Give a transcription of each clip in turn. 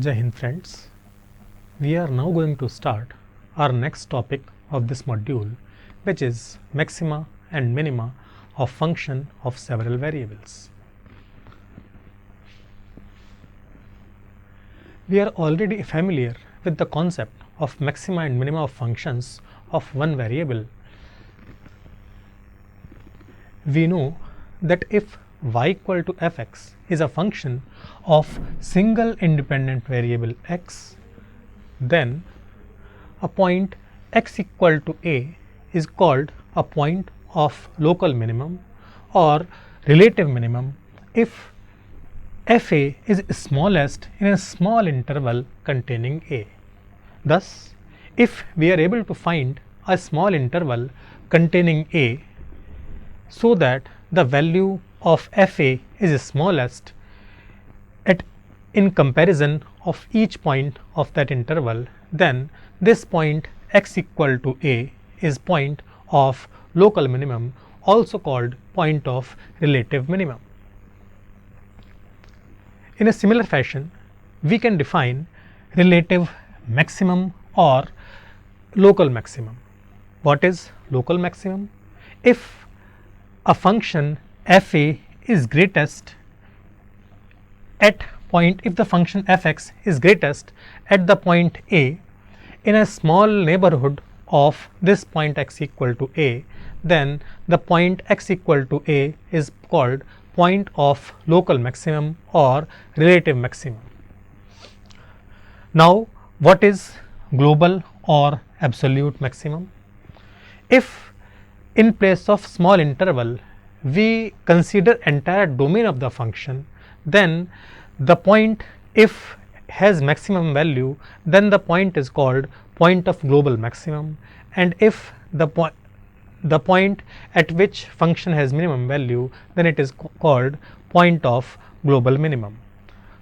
Jai Hind friends, we are now going to start our next topic of this module, which is maxima and minima of function of several variables. We are already familiar with the concept of maxima and minima of functions of one variable. We know that if y equal to fx is a function of single independent variable x, then a point x equal to a is called a point of local minimum or relative minimum if fa is smallest in a small interval containing a. Thus, if we are able to find a small interval containing a so that the value of fa is smallest in comparison of each point of that interval, then this point x equal to a is point of local minimum, also called point of relative minimum. In a similar fashion, we can define relative maximum or local maximum. What is local maximum? If a function fa is greatest at point, if the function fx is greatest at the point a in a small neighborhood of this point x equal to a, then the point x equal to a is called point of local maximum or relative maximum. Now, what is global or absolute maximum? If in place of small interval we consider entire domain of the function, then the point, if has maximum value, then the point is called point of global maximum, and if the point at which function has minimum value, then it is called point of global minimum.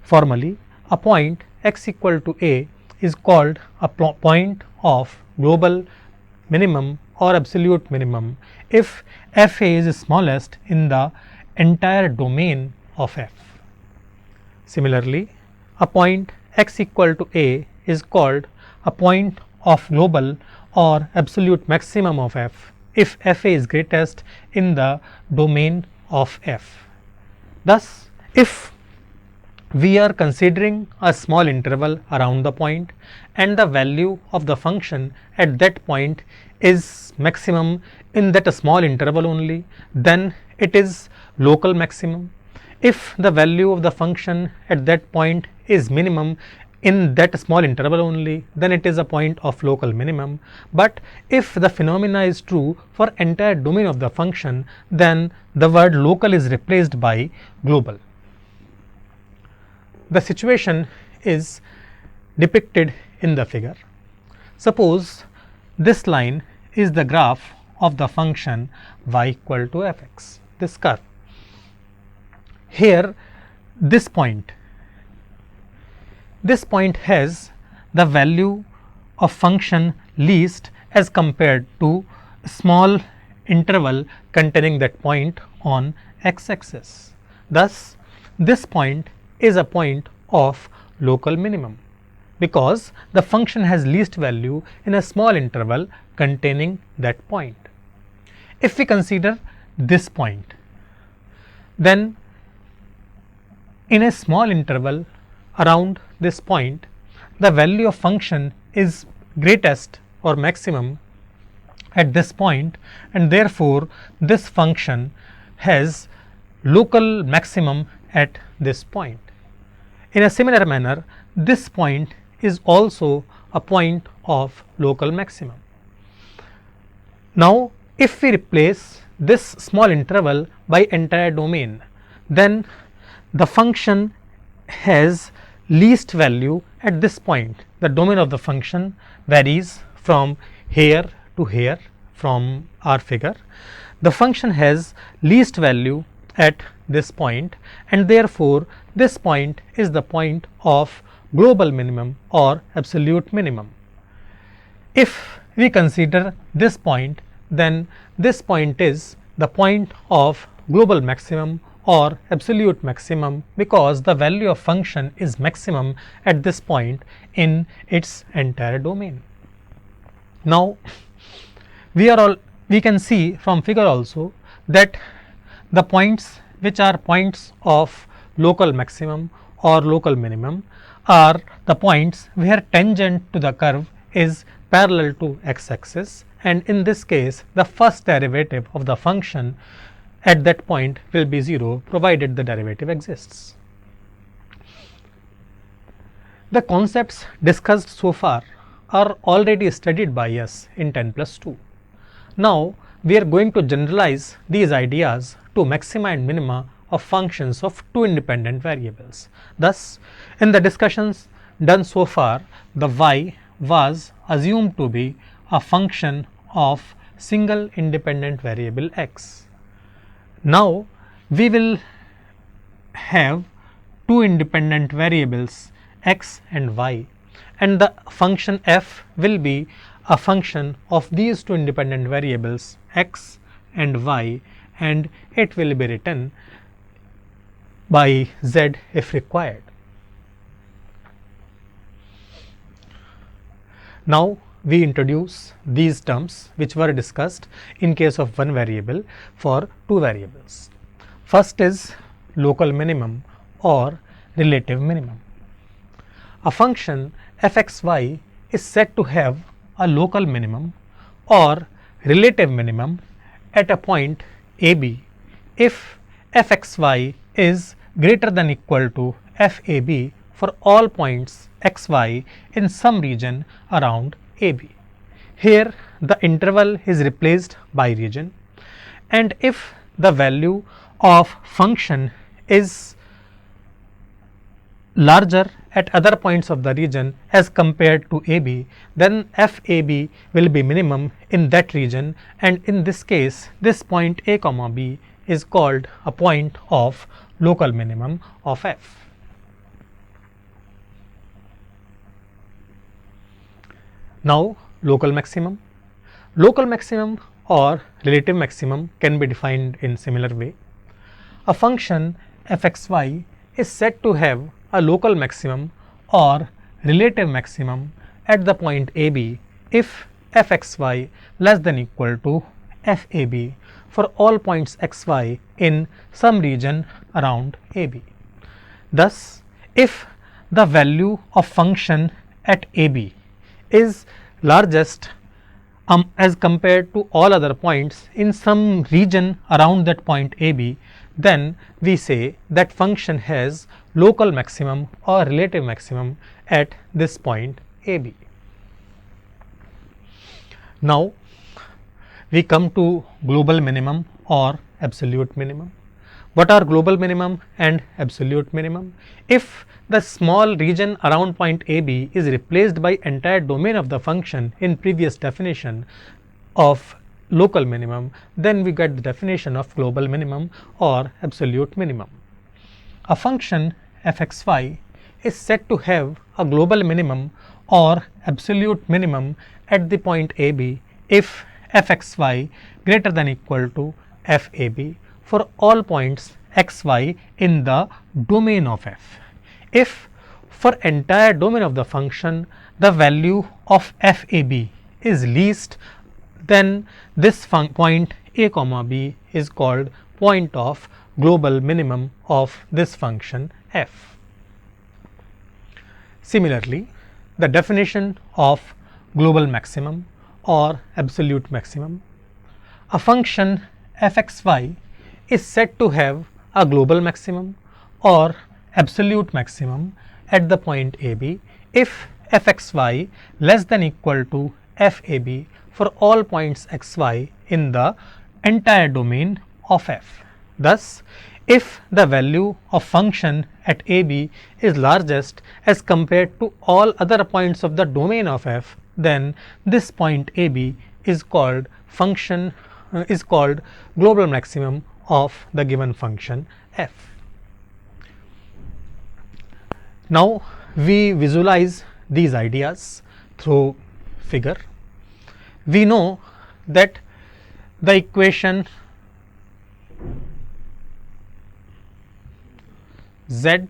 Formally, a point x equal to a is called a point of global minimum or absolute minimum if fa is smallest in the entire domain of f. Similarly, a point x equal to a is called a point of global or absolute maximum of f if fa is greatest in the domain of f. Thus, if we are considering a small interval around the point and the value of the function at that point is maximum in that small interval only, then it is local maximum. If the value of the function at that point is minimum in that small interval only, then it is a point of local minimum. But if the phenomena is true for entire domain of the function, then the word local is replaced by global. The situation is depicted in the figure. Suppose this line is the graph of the function y equal to fx, this curve. Here this point has the value of function least as compared to small interval containing that point on x axis. Thus, this point is a point of local minimum because the function has least value in a small interval containing that point. If we consider this point, then in a small interval around this point, the value of function is greatest or maximum at this point, and therefore this function has local maximum at this point. In a similar manner, this point is also a point of local maximum. Now, if we replace this small interval by entire domain, then the function has least value at this point. The domain of the function varies from here to here from our figure. The function has least value at this point, and therefore this point is the point of global minimum or absolute minimum. If we consider this point, then this point is the point of global maximum or absolute maximum because the value of function is maximum at this point in its entire domain. Now we can see from figure also that the points which are points of local maximum or local minimum are the points where tangent to the curve is parallel to x-axis, and in this case the first derivative of the function at that point will be 0 provided the derivative exists. The concepts discussed so far are already studied by us in 10+2. Now we are going to generalize these ideas to maxima and minima of functions of two independent variables. Thus, in the discussions done so far, the y was assumed to be a function of single independent variable x. Now we will have two independent variables x and y, and the function f will be a function of these two independent variables x and y, and it will be written by z if required. Now we introduce these terms which were discussed in case of one variable for two variables. First is local minimum or relative minimum. A function f(x,y) is said to have a local minimum or relative minimum at a point ab if f(x,y) is greater than equal to f(ab) for all points x,y in some region around ab. Here the interval is replaced by region, and if the value of function is larger at other points of the region as compared to ab, then f(ab) will be minimum in that region, and in this case this point a comma b is called a point of local minimum of f. Now local maximum. Local maximum or relative maximum can be defined in similar way. A function f(x,y) is said to have a local maximum or relative maximum at the point ab if f(x,y) less than equal to f(ab) for all points x,y in some region around ab. Thus, if the value of function at ab is largest as compared to all other points in some region around that point ab, then we say that function has local maximum or relative maximum at this point ab. Now we come to global minimum or absolute minimum. What are global minimum and absolute minimum? If the small region around point ab is replaced by entire domain of the function in previous definition of local minimum, then we get the definition of global minimum or absolute minimum. A function f(x,y) is said to have a global minimum or absolute minimum at the point ab if f(x,y) greater than equal to f(ab) for all points x,y in the domain of f. If for entire domain of the function the value of f(ab) is least, then this point a comma b is called point of global minimum of this function f. Similarly, the definition of global maximum or absolute maximum. A function f(x,y) is said to have a global maximum or absolute maximum at the point ab if f(x,y) less than equal to f(ab) for all points x,y in the entire domain of f. Thus, if the value of function at ab is largest as compared to all other points of the domain of f, then this point ab is called global maximum of the given function f. Now we visualize these ideas through figure. We know that the equation z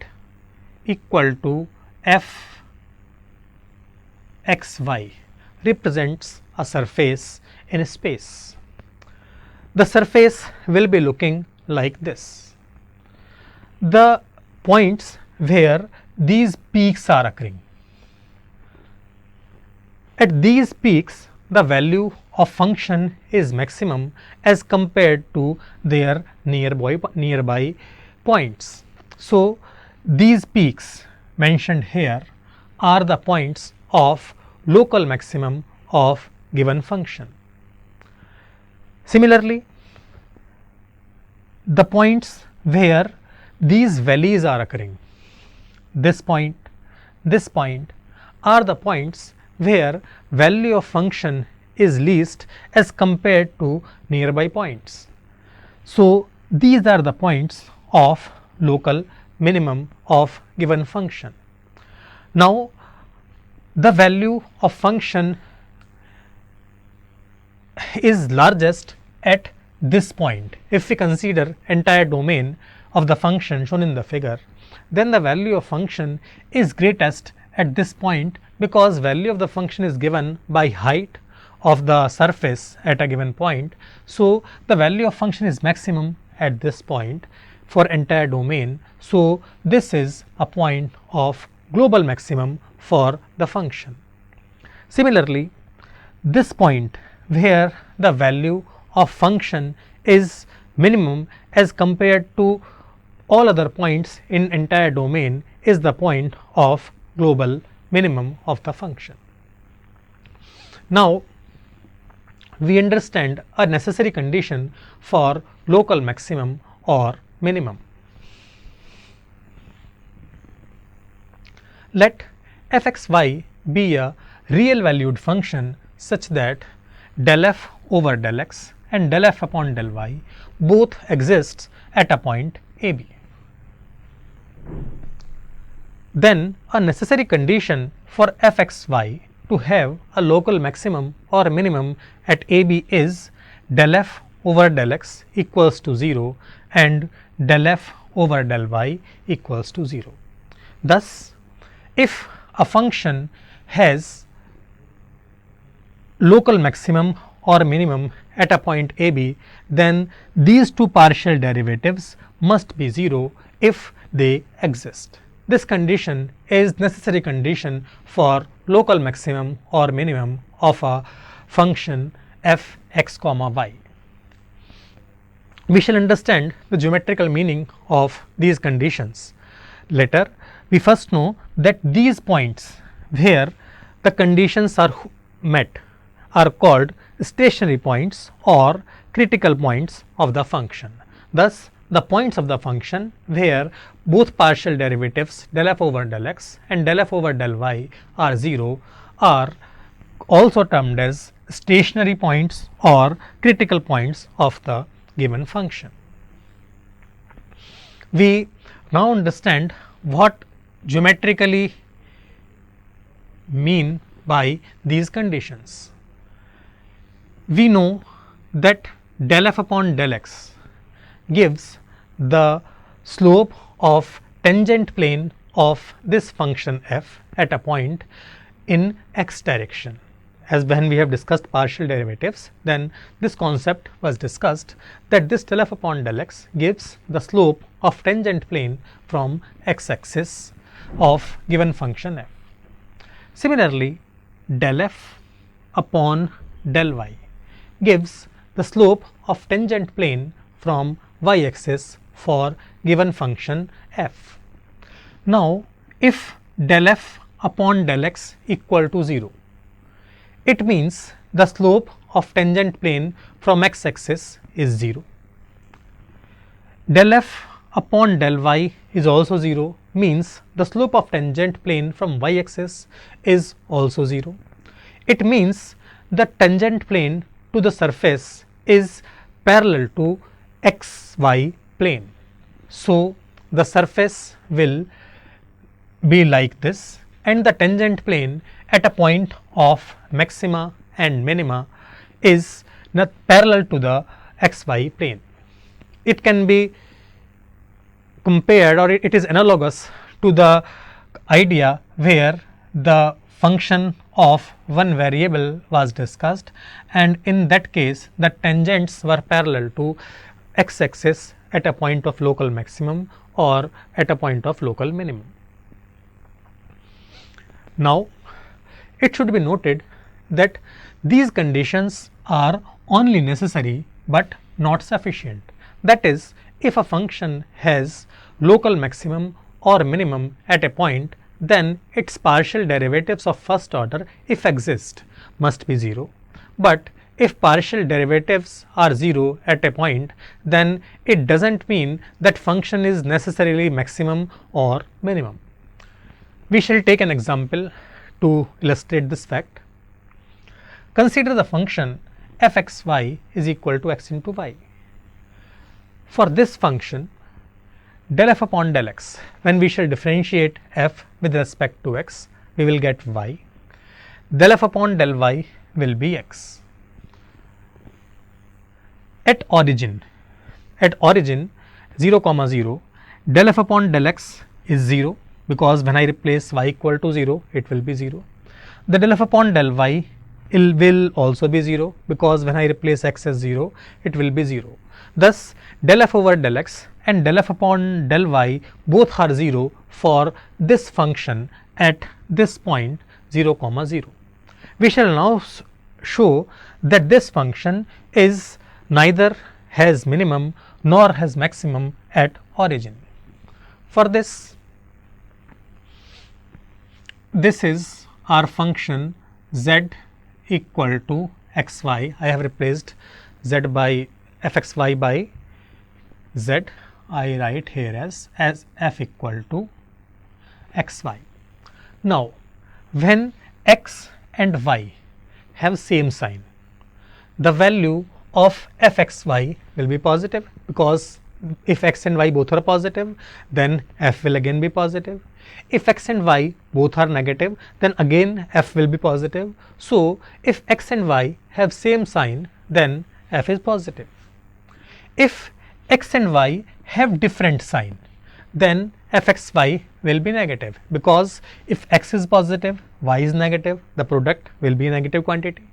equal to f x y represents a surface in space. The surface will be looking like this. The points where these peaks are occurring. At these peaks, the value of function is maximum as compared to their nearby points. So, these peaks mentioned here are the points of local maximum of given function. Similarly, the points where these valleys are occurring, this point are the points where value of function is least as compared to nearby points. So, these are the points of local minimum of given function. Now, the value of function is largest at this point. If we consider entire domain of the function shown in the figure, then the value of function is greatest at this point, because value of the function is given by height of the surface at a given point. So, the value of function is maximum at this point for entire domain. So, this is a point of global maximum for the function. Similarly, this point where the value of function is minimum as compared to all other points in entire domain is the point of global minimum of the function. Now, we understand a necessary condition for local maximum or minimum. Let f x y be a real valued function such that del f over del x and del f upon del y both exists at a point a b. Then a necessary condition for f x y to have a local maximum or minimum at a b is del f over del x equals to 0 and del f over del y equals to 0. Thus, if a function has local maximum or minimum at a point a b, then these two partial derivatives must be 0 if they exist. This condition is necessary condition for local maximum or minimum of a function f x comma y. We shall understand the geometrical meaning of these conditions later. We first know that these points where the conditions are met are called stationary points or critical points of the function. Thus, the points of the function where both partial derivatives del f over del x and del f over del y are 0 are also termed as stationary points or critical points of the given function. We now understand what geometrically mean by these conditions. We know that del f upon del x gives the slope of tangent plane of this function f at a point in x direction. As when we have discussed partial derivatives, then this concept was discussed that this del f upon del x gives the slope of tangent plane from x axis of given function f. Similarly, del f upon del y gives the slope of tangent plane from y axis for given function f. Now, if del f upon del x equal to 0, it means the slope of tangent plane from x axis is 0. Del f upon del y is also 0, means the slope of tangent plane from y axis is also 0. It means the tangent plane to the surface is parallel to xy plane. So, the surface will be like this, and the tangent plane at a point of maxima and minima is not parallel to the xy plane. It can be compared, or it is analogous to the idea where the function of one variable was discussed, and in that case the tangents were parallel to x axis at a point of local maximum or at a point of local minimum. Now, it should be noted that these conditions are only necessary but not sufficient. That is, if a function has local maximum or minimum at a point, then its partial derivatives of first order, if exist, must be 0. But if partial derivatives are 0 at a point, then it does not mean that function is necessarily maximum or minimum. We shall take an example to illustrate this fact. Consider the function f x y is equal to x into y. For this function, del f upon del x, when we shall differentiate f with respect to x, we will get y. Del f upon del y will be x. At origin 0 comma 0, del f upon del x is 0, because when I replace y equal to 0, it will be 0. The del f upon del y will also be 0, because when I replace x as 0, it will be 0. Thus, del f over del x and del f upon del y both are 0 for this function at this point 0 comma 0. We shall now show that this function is neither has minimum nor has maximum at origin. For this is our function z equal to xy. I have replaced z by fxy by z. I write here as f equal to xy. Now, when x and y have same sign, the value of fxy will be positive, because if x and y both are positive, then f will again be positive. If x and y both are negative, then again f will be positive. So, if x and y have same sign, then f is positive. If x and y have different sign, then fxy will be negative, because if x is positive, y is negative, the product will be a negative quantity.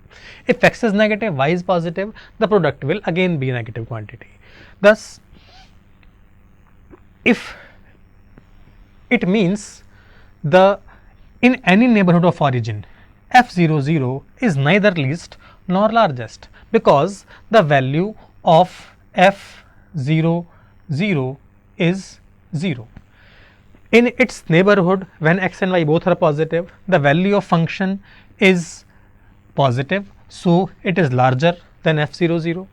If x is negative, y is positive, the product will again be a negative quantity. Thus, if it means in any neighborhood of origin, f00 is neither least nor largest, because the value of f00 is 0. In its neighborhood, when x and y both are positive, the value of function is positive, so it is larger than f00.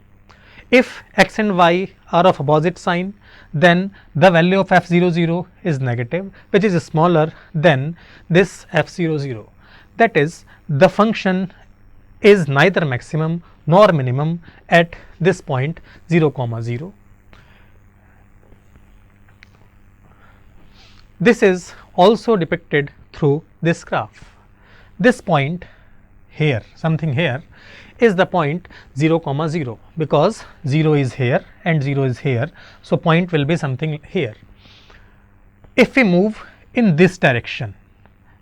If x and y are of opposite sign, then the value of f00 is negative, which is smaller than this f00. That is, the function is neither maximum nor minimum at this point 0 comma 0. This is also depicted through this graph. This point here, something here, is the point 0 comma 0, because 0 is here and 0 is here. So, point will be something here. If we move in this direction,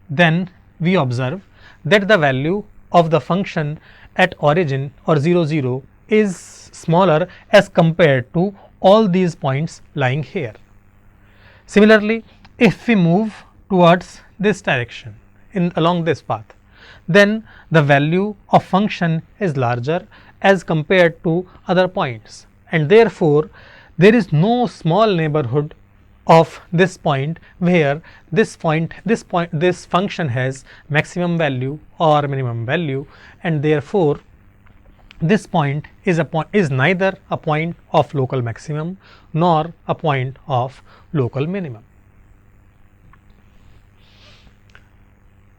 then we observe that the value of the function at origin or 0 0 is smaller as compared to all these points lying here. Similarly, if we move towards this direction along this path, then the value of function is larger as compared to other points, and therefore there is no small neighborhood of this point where this function has maximum value or minimum value, and therefore this point is neither a point of local maximum nor a point of local minimum.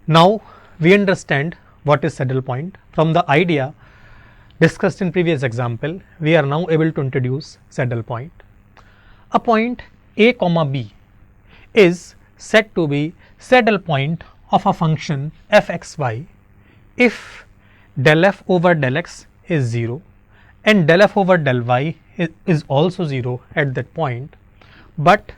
Now, we understand what is saddle point. From the idea discussed in previous example, we are now able to introduce saddle point. A point a comma b is said to be saddle point of a function fxy if del f over del x is 0 and del f over del y is also 0 at that point, but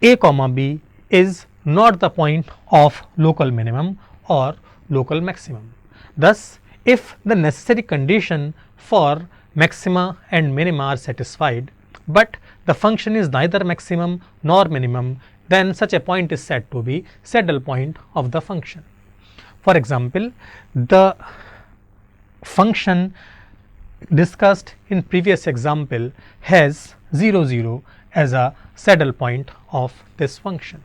A comma B is not the point of local minimum or local maximum. Thus, if the necessary condition for maxima and minima are satisfied, but the function is neither maximum nor minimum, then such a point is said to be saddle point of the function. For example, the function discussed in previous example has 0 0 as a saddle point of this function.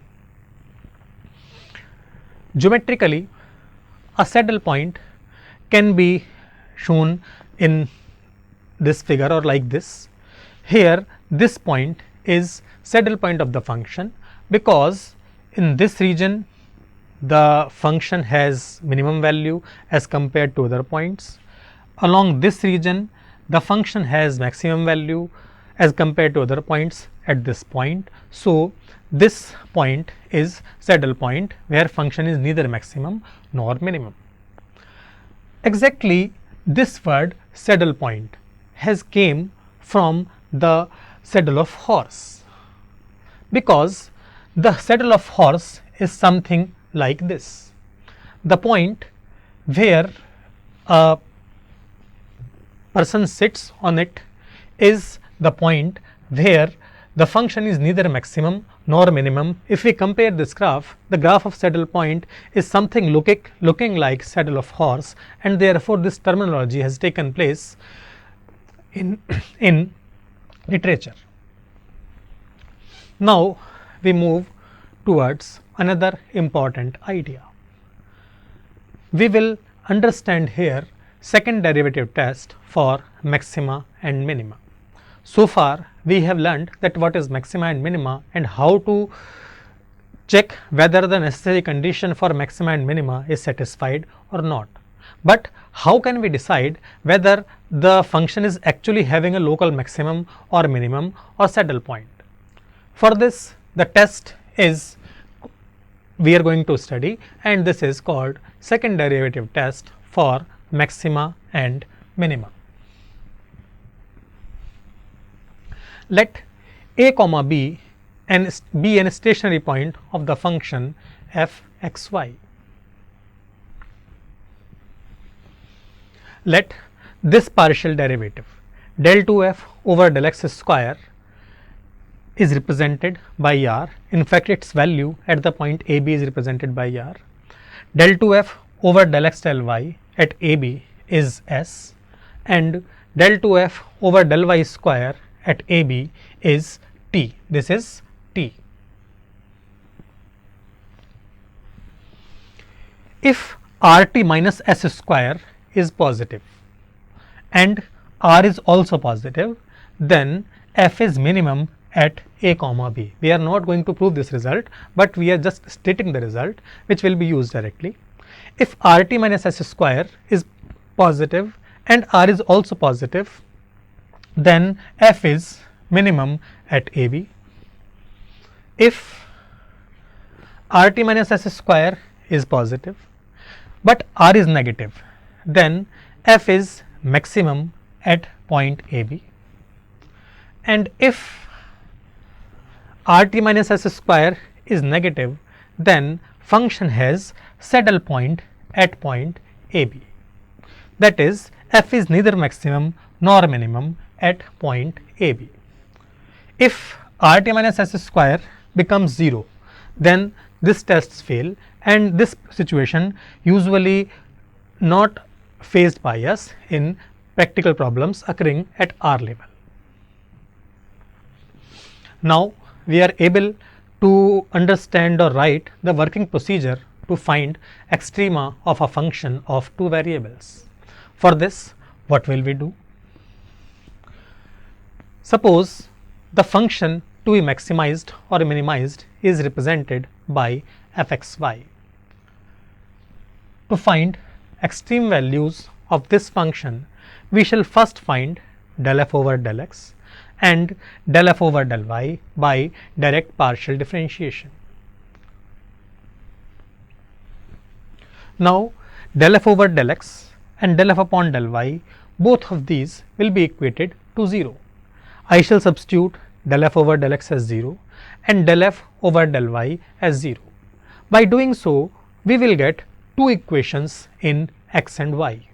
Geometrically, a saddle point can be shown in this figure or like this. Here this point is saddle point of the function, because in this region the function has minimum value as compared to other points. Along this region the function has maximum value as compared to other points at this point. So, this point is saddle point where function is neither maximum nor minimum. Exactly this word saddle point has came from the saddle of horse, because the saddle of horse is something like this. The point where a person sits on it is the point where the function is neither maximum nor minimum. If we compare this graph, the graph of saddle point is something looking like saddle of horse, and therefore this terminology has taken place in literature. Now we move towards another important idea. We will understand here second derivative test for maxima and minima. So far we have learned that what is maxima and minima and how to check whether the necessary condition for maxima and minima is satisfied or not. But how can we decide whether the function is actually having a local maximum or minimum or saddle point? For this, the test is we are going to study, and this is called second derivative test for maxima and minima. Let a comma b be an stationary point of the function f x y. Let this partial derivative del 2f over del x square is represented by r. In fact, its value at the point a b is represented by r. Del 2f over del x del y at a b is s, and del 2f over del y square at a b is t. This is t. If RT minus s square is positive and r is also positive, then f is minimum at a comma b. We are not going to prove this result, but we are just stating the result which will be used directly. If RT minus s square is positive and r is also positive, then f is minimum at a b. If RT minus s square is positive but r is negative, then f is maximum at point a b. And if RT minus s square is negative, then function has saddle point at point a b. That is, f is neither maximum nor minimum at point a b. If RT minus s square becomes 0, then this tests fail, and this situation usually not faced by us in practical problems occurring at R level. Now we are able to understand or write the working procedure to find extrema of a function of two variables. For this, what will we do? Suppose the function to be maximized or minimized is represented by f(x,y). To find extreme values of this function, we shall first find del f over del x and del f over del y by direct partial differentiation. Now, del f over del x and del f upon del y, both of these will be equated to 0. I shall substitute del f over del x as 0 and del f over del y as 0. By doing so, we will get two equations in x and y.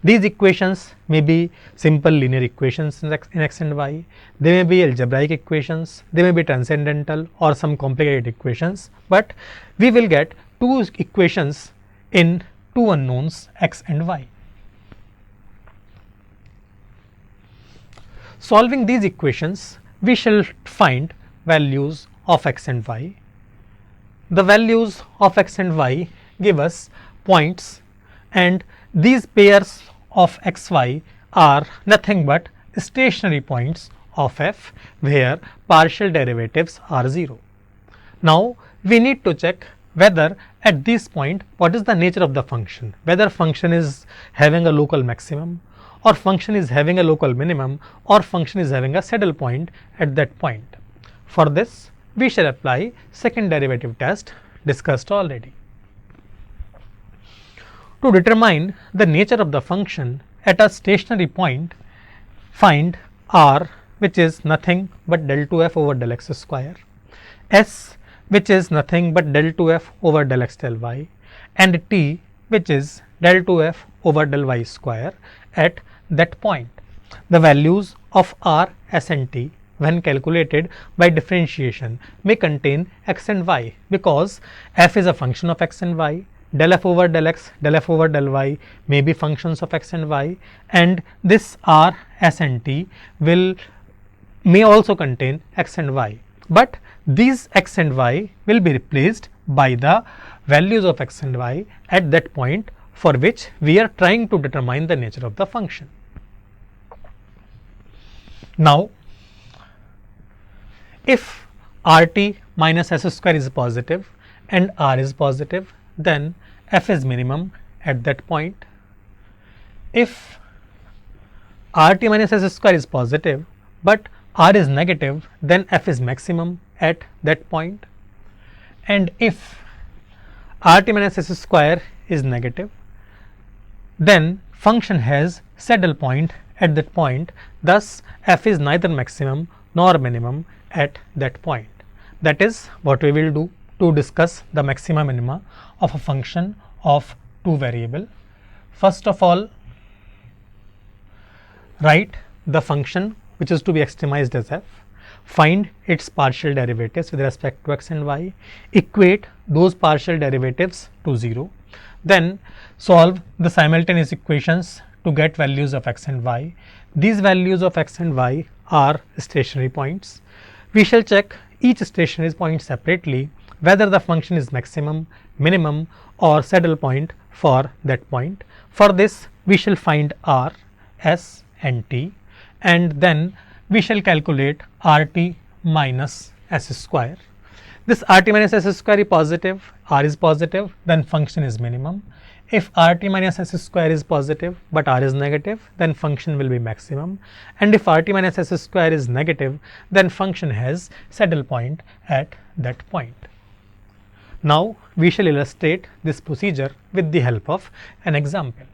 These equations may be simple linear equations in x and y, they may be algebraic equations, they may be transcendental or some complicated equations, but we will get two equations in two unknowns x and y. Solving these equations, we shall find values of x and y. The values of x and y give us points, and these pairs of x y are nothing but stationary points of f where partial derivatives are 0. Now, we need to check whether at this point what is the nature of the function, whether function is having a local maximum or function is having a local minimum or function is having a saddle point at that point. For this, we shall apply second derivative test discussed already. To determine the nature of the function at a stationary point, find r, which is nothing but del 2f over del x square, s, which is nothing but del 2f over del x del y, and t, which is del 2f over del y square at that point. The values of r, s and t when calculated by differentiation may contain x and y, because f is a function of x and y, del f over del x, del f over del y may be functions of x and y, and this r, s and t may also contain x and y, but these x and y will be replaced by the values of x and y at that point for which we are trying to determine the nature of the function. Now, if rt minus s square is positive and r is positive, then f is minimum at that point. If rt minus s square is positive but r is negative, then f is maximum at that point. And if rt minus s square is negative, then function has saddle point at that point, thus f is neither maximum nor minimum at that point. That is what we will do to discuss the maxima minima of a function of two variable. First of all, write the function which is to be extremized as f, find its partial derivatives with respect to x and y, equate those partial derivatives to 0, then solve the simultaneous equations to get values of x and y. These values of x and y are stationary points. We shall check each stationary point separately whether the function is maximum, minimum or saddle point for that point. For this, we shall find r, s and t, and then we shall calculate rt minus s square. This rt minus s square is positive, r is positive, then function is minimum. If rt minus s square is positive but r is negative, then function will be maximum, and if rt minus s square is negative, then function has saddle point at that point. Now, we shall illustrate this procedure with the help of an example.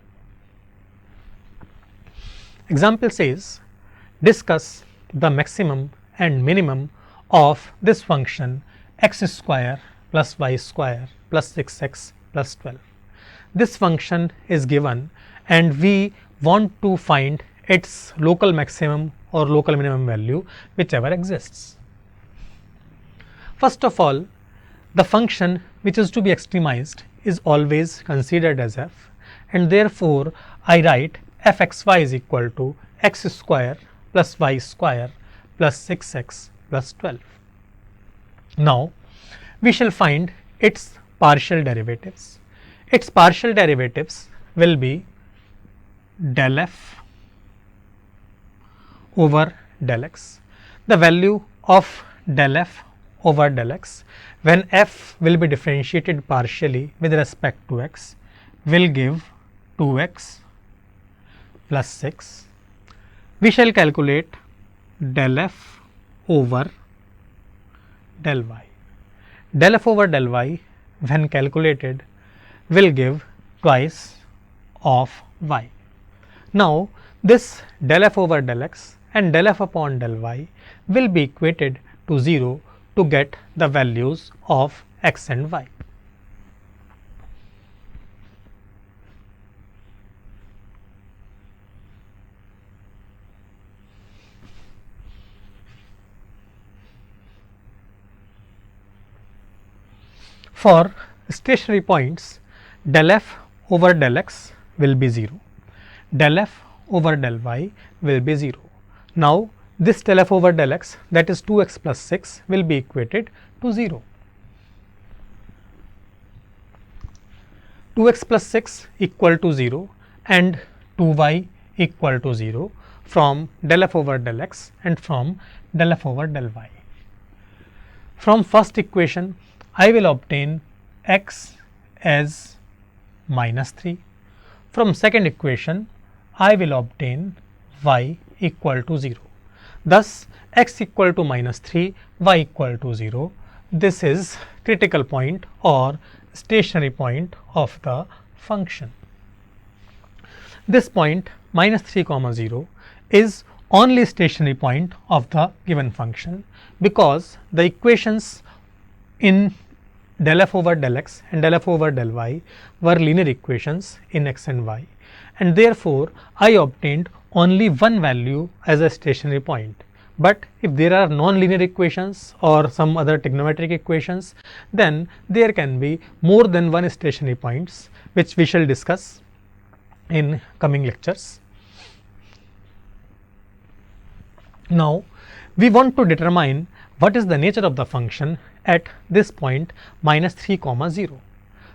Example says, discuss the maximum and minimum of this function x square plus y square plus 6x plus 12. This function is given and we want to find its local maximum or local minimum value whichever exists. First of all, the function which is to be extremized is always considered as f, and therefore I write fxy is equal to x square plus y square plus 6x plus 12. Now, we shall find its partial derivatives. Its partial derivatives will be del f over del x. The value of del f over del x when f will be differentiated partially with respect to x will give 2x plus 6. We shall calculate del f over del y. Del f over del y when calculated will give twice of y. Now, this del f over del x and del f upon del y will be equated to 0 to get the values of x and y. For stationary points, del f over del x will be 0, del f over del y will be 0. Now, this del f over del x, that is 2x plus 6, will be equated to 0. 2x plus 6 equal to 0 and 2y equal to 0 from del f over del x and from del f over del y. From first equation, I will obtain x as minus 3. From second equation, I will obtain y equal to 0. Thus, x equal to minus 3, y equal to 0. This is critical point or stationary point of the function. This point minus 3 comma 0 is only stationary point of the given function, because the equations in del f over del x and del f over del y were linear equations in x and y, and therefore I obtained only one value as a stationary point. But if there are non-linear equations or some other trigonometric equations, then there can be more than one stationary points, which we shall discuss in coming lectures. Now, we want to determine what is the nature of the function at this point minus 3 comma 0.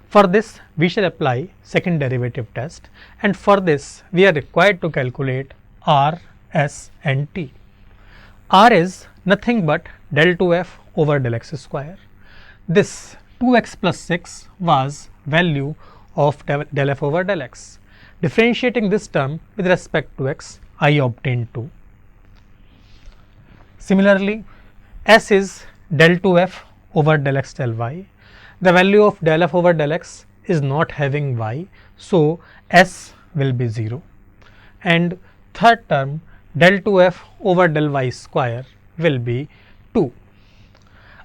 For this, we shall apply second derivative test, and for this we are required to calculate r, s and t. R is nothing but del 2f over del x square. This 2x plus 6 was value of del f over del x. Differentiating this term with respect to x, I obtained 2. Similarly, s is del 2f over del x del y. The value of del f over del x is not having y, so s will be 0. And third term, del 2f over del y square will be 2.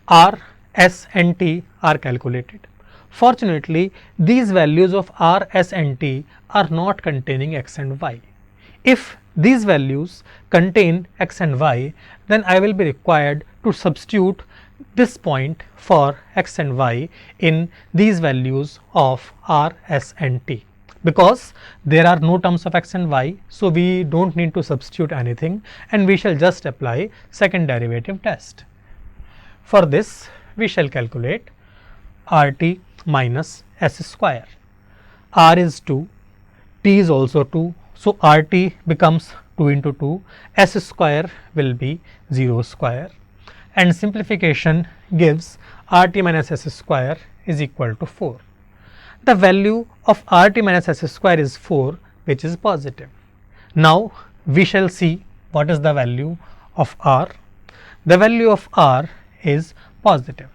R, s and t are calculated. Fortunately, these values of r, s and t are not containing x and y. If these values contain x and y, then I will be required to substitute this point for x and y in these values of r, s and t. Because there are no terms of x and y, so we do not need to substitute anything, and we shall just apply second derivative test. For this, we shall calculate RT minus s square. R is 2, t is also 2, so RT becomes 2 into 2, s square will be 0 square, and simplification gives RT minus s square is equal to 4. The value of RT minus s square is 4, which is positive. Now, we shall see what is the value of R. The value of R is positive.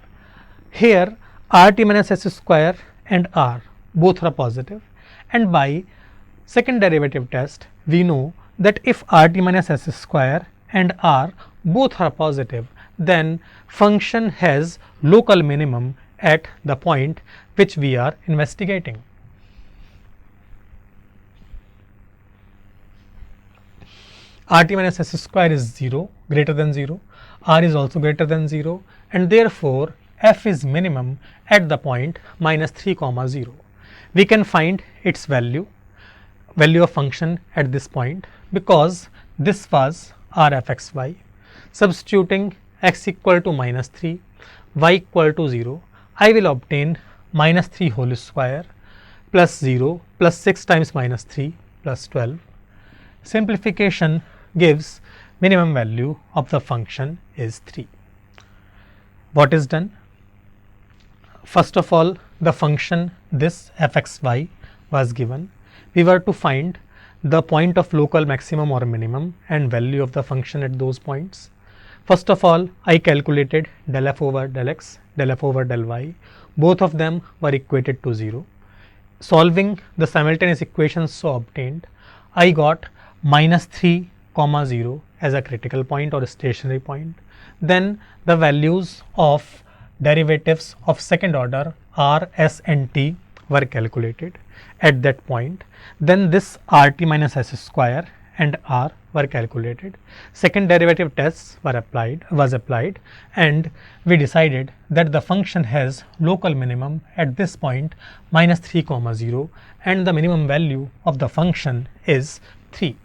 Here, RT minus s square and R both are positive, and by second derivative test, we know that if RT minus s square and R both are positive, then function has local minimum at the point which we are investigating. RT minus s square is 0, greater than 0, R is also greater than 0, and therefore f is minimum at the point minus 3 comma 0. We can find its value of function at this point, because this was r f x y. Substituting x equal to minus 3, y equal to 0, I will obtain minus 3 whole square plus 0 plus 6 times minus 3 plus 12. Simplification gives minimum value of the function is 3. What is done? First of all, the function this f x y was given. We were to find the point of local maximum or minimum and value of the function at those points. First of all, I calculated del f over del x, del f over del y. Both of them were equated to 0. Solving the simultaneous equations so obtained, I got minus 3 comma 0 as a critical point or a stationary point. then the values of derivatives of second order r, s and t were calculated at that point. Then this rt minus s square and r were calculated. Second derivative tests was applied, and we decided that the function has local minimum at this point minus 3 comma 0, and the minimum value of the function is 3.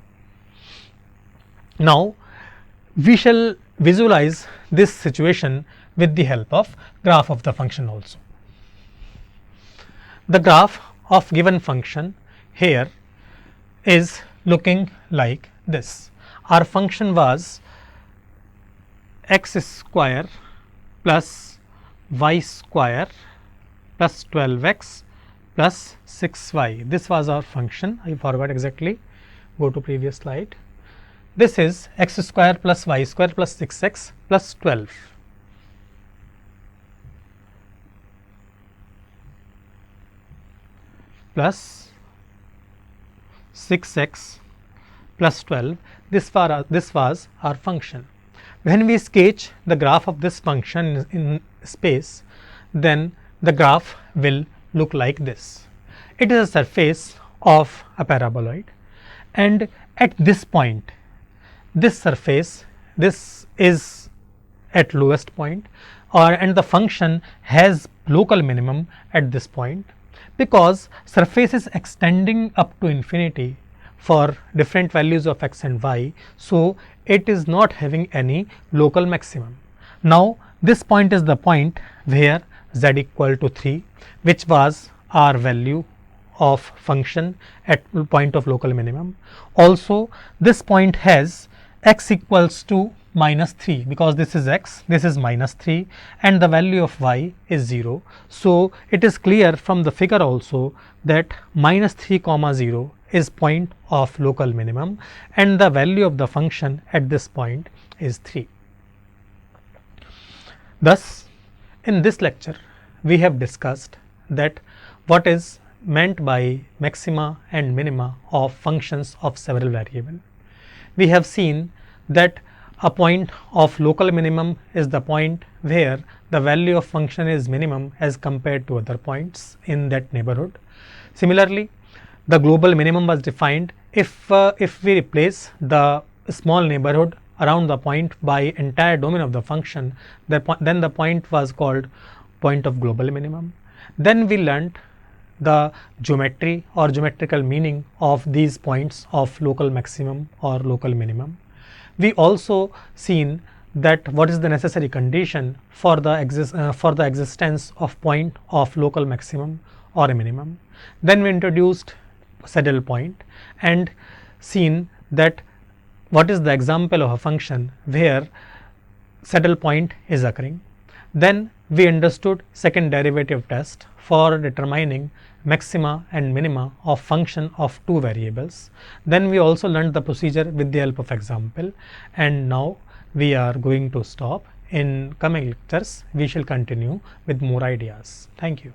Now we shall visualize this situation with the help of graph of the function also. The graph of given function here is looking like this. Our function was x square plus y square plus 12x plus 6y. This was our function. I forgot exactly. Go to previous slide. This is x square plus y square plus 6x plus 12. Plus 6x plus 12. This was our function. When we sketch the graph of this function in space, then the graph will look like this. It is a surface of a paraboloid, and at this point, this surface, this is at lowest point, and the function has local minimum at this point, because surface is extending up to infinity for different values of x and y. So it is not having any local maximum. Now this point is the point where z equal to 3, which was our value of function at point of local minimum. Also this point has x equals to minus 3, because this is x, this is minus 3, and the value of y is 0. So it is clear from the figure also that minus 3 comma 0 is point of local minimum, and the value of the function at this point is 3. Thus in this lecture we have discussed that what is meant by maxima and minima of functions of several variables. We have seen that a point of local minimum is the point where the value of function is minimum as compared to other points in that neighborhood. Similarly, the global minimum was defined if we replace the small neighborhood around the point by entire domain of the function, then the point was called point of global minimum. Then we learnt the geometry or geometrical meaning of these points of local maximum or local minimum. We also seen that what is the necessary condition for the existence of point of local maximum or a minimum. Then we introduced saddle point and seen that what is the example of a function where saddle point is occurring. Then we understood second derivative test for determining maxima and minima of function of two variables. Then we also learned the procedure with the help of example, and now we are going to stop. In coming lectures we shall continue with more ideas. Thank you.